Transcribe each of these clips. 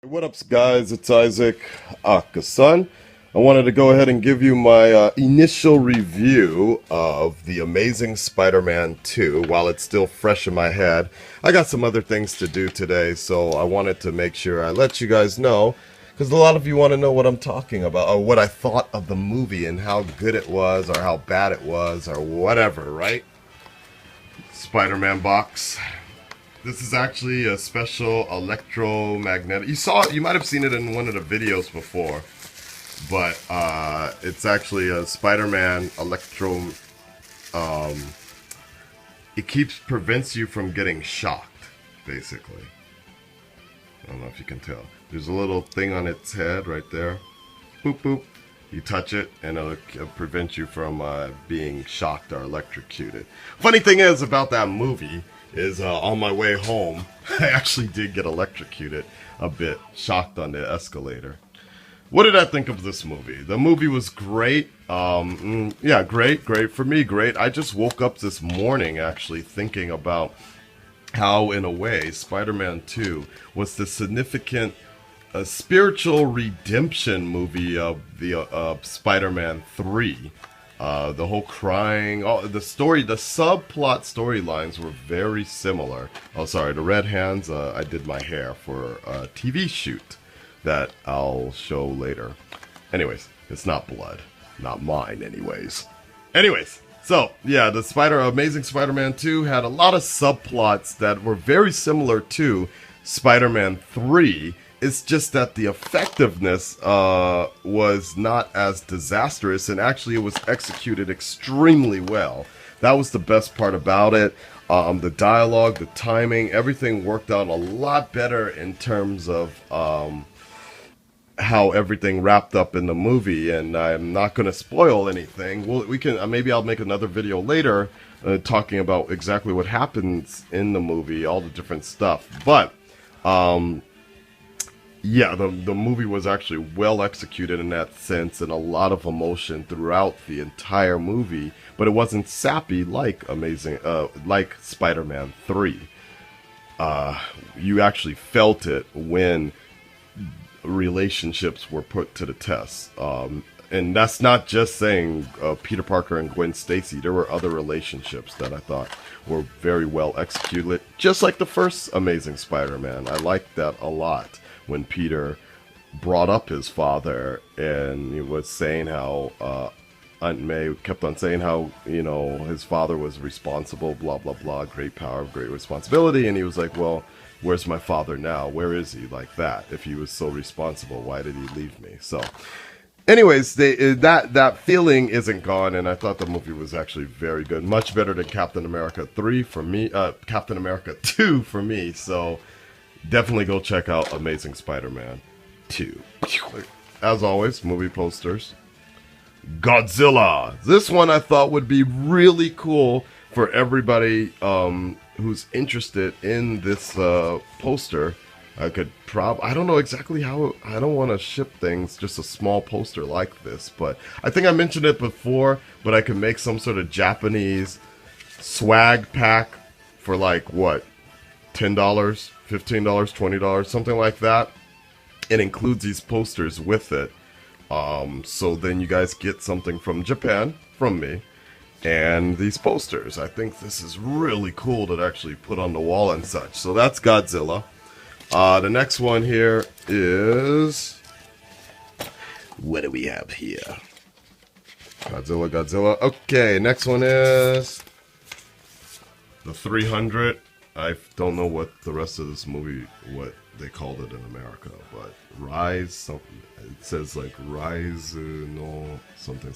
What up, guys? It's Isaac Akasan. I wanted to go ahead and give you my initial review of The Amazing Spider-Man 2 while it's still fresh in my head. I got some other things to do today, so I wanted to make sure I let you guys know, because a lot of you want to know what I'm talking about, or what I thought of the movie and how good it was, or how bad it was, or whatever, right? Spider-Man box. This is actually a special electromagnetic. You might have seen it in one of the videos before, but it's actually a Spider-Man electro. Um, it prevents you from getting shocked, basically. I don't know if you can tell. There's a little thing on its head right there. Boop boop. You touch it, and it'll prevent you from being shocked or electrocuted. Funny thing is about that movie is on my way home, I actually did get electrocuted a bit, shocked on the escalator. What did I think of this movie? The movie was great. Yeah, great for me, great. I just woke up this morning actually thinking about how, in a way, Spider-Man 2 was the significant spiritual redemption movie of the Spider-Man 3. The whole crying, the subplot storylines were very similar. Oh, sorry, the red hands, I did my hair for a TV shoot that I'll show later. Anyways, it's not blood. Not mine, anyways. Anyways, so, yeah, the Amazing Spider-Man 2 had a lot of subplots that were very similar to Spider-Man 3. It's just that the effectiveness was not as disastrous, and actually it was executed extremely well. That was the best part about it. The dialogue, the timing, everything worked out a lot better in terms of how everything wrapped up in the movie. And I'm not going to spoil anything. We can maybe I'll make another video later talking about exactly what happens in the movie, all the different stuff. But yeah, the movie was actually well executed in that sense, and a lot of emotion throughout the entire movie. But it wasn't sappy like like Spider-Man 3. You actually felt it when relationships were put to the test. And that's not just saying Peter Parker and Gwen Stacy. There were other relationships that I thought were very well executed, just like the first Amazing Spider-Man. I liked that a lot. When Peter brought up his father, and he was saying how Aunt May kept on saying how, his father was responsible, blah, blah, blah, great power, great responsibility. And he was like, well, where's my father now? Where is he? Like that. If he was so responsible, why did he leave me? So anyways, that feeling isn't gone, and I thought the movie was actually very good. Much better than Captain America 3 for me, Captain America 2 for me. So definitely go check out Amazing Spider-Man 2. As always, movie posters. Godzilla. This one I thought would be really cool for everybody who's interested in this poster. I don't know exactly how, I don't want to ship things, just a small poster like this, but I think I mentioned it before, but I could make some sort of Japanese swag pack for like, what, $10, $15, $20, something like that. It includes these posters with it. So then you guys get something from Japan, from me, and these posters. I think this is really cool to actually put on the wall and such. So that's Godzilla. The next one here is... what do we have here? Godzilla. Okay, next one is... the 300. I don't know what the rest of this movie, what they called it in America, but Rise, something, it says like Rise, no, something.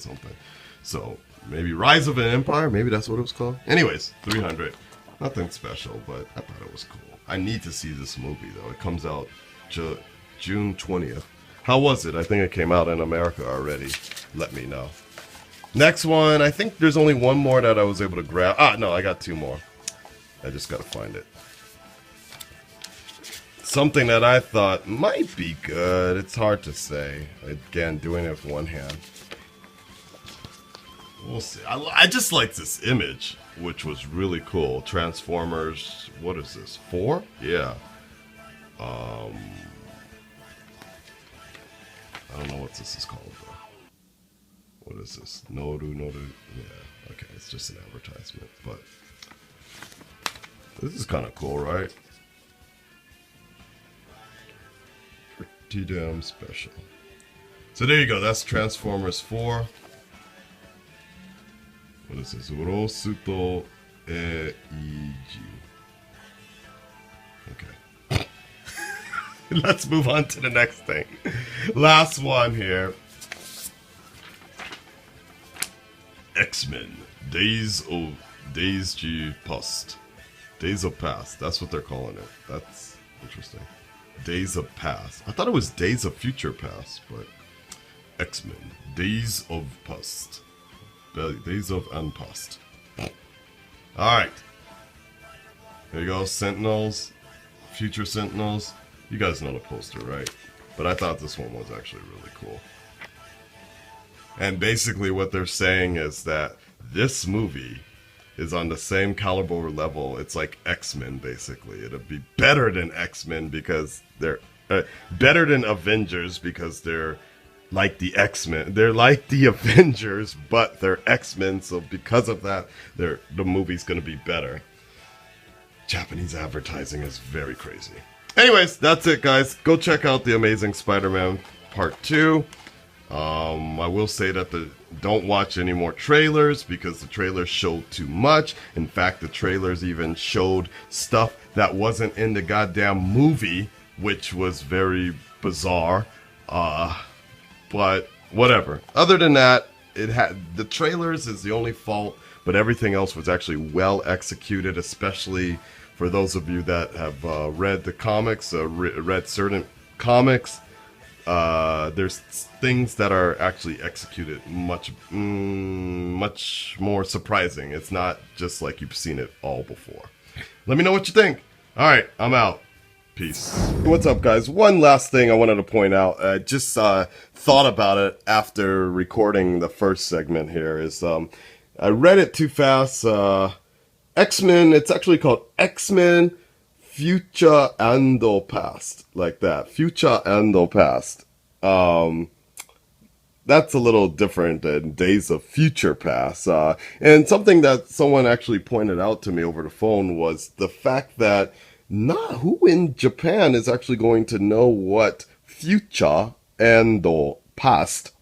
So, maybe Rise of an Empire, maybe that's what it was called. Anyways, 300. Nothing special, but I thought it was cool. I need to see this movie, though. It comes out June 20th. How was it? I think it came out in America already. Let me know. Next one, I think there's only one more that I was able to grab. No, I got two more. I just gotta find it. Something that I thought might be good. It's hard to say. Again, doing it with one hand. We'll see. I just like this image, which was really cool. Transformers, what is this, 4? Yeah. don't know what this is called though. What is this? Noru. Yeah, okay, it's just an advertisement, but this is kind of cool, right? Pretty damn special. So there you go, that's Transformers 4. What is this? Urosuto Eiji. Okay. Let's move on to the next thing. Last one here. X-Men. Days of Past. Days of Past. That's what they're calling it. That's interesting. Days of Past. I thought it was Days of Future Past, but X-Men. Days of Past. Days of Unpast. Alright. There you go. Sentinels. Future Sentinels. You guys know the poster, right? But I thought this one was actually really cool. And basically what they're saying is that this movie is on the same caliber level. It's like X-Men, basically. It'll be better than X-Men because they're... better than Avengers because they're like the X-Men. They're like the Avengers, but they're X-Men, so because of that, the movie's gonna be better. Japanese advertising is very crazy. Anyways, that's it, guys. Go check out The Amazing Spider-Man Part 2. I will say that don't watch any more trailers because the trailers showed too much. In fact, the trailers even showed stuff that wasn't in the goddamn movie, which was very bizarre. But whatever. Other than that, the trailers is the only fault, but everything else was actually well executed, especially for those of you that have read the comics, read certain comics. There's things that are actually executed much more surprising. It's not just like you've seen it all before. Let me know what you think. All right, I'm out. Peace. What's up, guys? One last thing I wanted to point out. I just thought about it after recording the first segment here. Is I read it too fast. X-Men, it's actually called X-Men Future and Past. Like that. Future and Past. That's a little different than Days of Future Past. And something that someone actually pointed out to me over the phone was the fact that not who in Japan is actually going to know what future and past,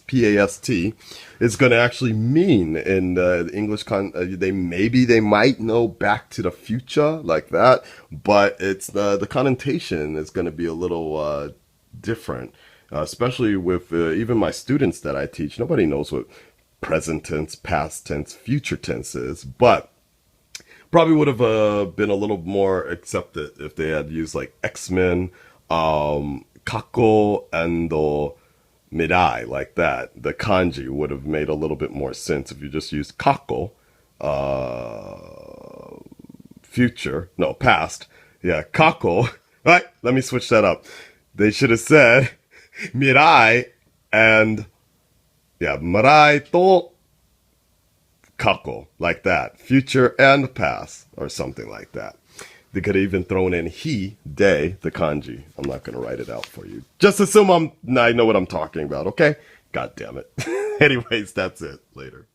P-A-S-T, is going to actually mean in the English. They might know Back to the Future like that, but it's the connotation is going to be a little different, especially with even my students that I teach. Nobody knows what present tense, past tense, future tense is, but probably would have been a little more accepted if they had used like X-Men, Kako, and Mirai, like that. The kanji would have made a little bit more sense if you just used Kako, past. Yeah, Kako. Right, let me switch that up. They should have said Mirai and, Mirai to Kako, like that. Future and past, or something like that. They could have even thrown in he, they, the kanji. I'm not going to write it out for you. Just assume I know what I'm talking about, okay? God damn it. Anyways, that's it. Later.